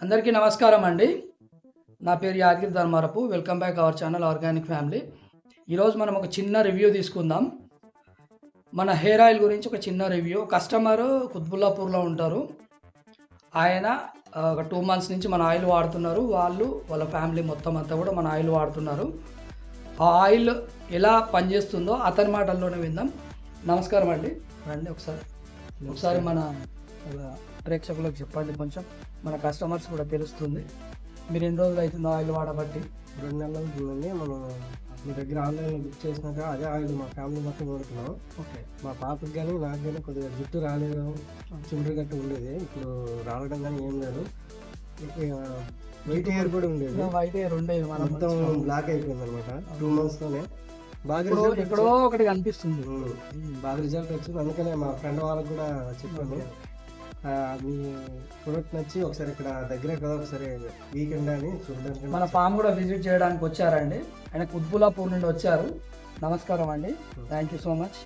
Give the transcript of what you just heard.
అందరికీ నమస్కారం అండి. నా పేరు Yadagiri Dharmarapu. Welcome back our channel organic family. ఈరోజు మనం ఒక చిన్న రివ్యూ తీసుకుందాం. మన హెయిర్ ఆయిల్ గురించి ఒక చిన్న రివ్యూ. కస్టమరు కుత్బుల్లాపూర్‌లో ఉంటారు. ఆయన ఒక 2 మంత్స్ నుంచి మన ఆయిల్ వాడుతున్నారు. వాళ్ళ ఫ్యామిలీ మొత్తం అంతా కూడా మన ఆయిల్ వాడుతున్నారు. ఆ ఆయిల్ ఎలా పనిచేస్తుందో అతని మాటల్లోనే విందాం. నమస్కారం అండి. రండి ఒకసారి మన ప్రేక్షకులకు చెప్పండి, కొంచెం మన కస్టమర్స్ కూడా తెలుస్తుంది. మీరు ఎన్ని రోజులు అవుతుందో ఆయిల్ వాడబట్టి? 2 నెలలు అవుతుందండి. మనం మీ దగ్గర ఆన్లైన్లో బుక్ చేసినాక అదే ఆయిల్ మా ఫ్యామిలీ మొత్తం వాడుతున్నాం. ఓకే. మా పాపకి కానీ నాకు కానీ కొద్దిగా జుట్టు రాలేదు, చుండ్రు గట్టు ఉండేది. ఇప్పుడు రావడం కానీ ఏం లేదు. వైట్ హెయిర్ కూడా ఉండేది, వైట్ హెయిర్ ఉండేది, మొత్తం బ్లాక్ అయిపోయింది అనమాట. 2 monthsలోనే బాగా ఎక్కడో ఒకటి కనిపిస్తుంది. బాగా రిజల్ట్ వచ్చింది. అందుకనే మా ఫ్రెండ్ వాళ్ళకి కూడా చెప్పాను, మీ ప్రొడక్ట్ నచ్చి ఒకసారి ఇక్కడ దగ్గర కదా ఒకసారి వీకెండ్ అని చూడడానికి మన ఫామ్ కూడా విజిట్ చేయడానికి వచ్చారండి. ఆయన కుత్బుల్లాపూర్ నుండి వచ్చారు. నమస్కారం అండి. Thank you so much.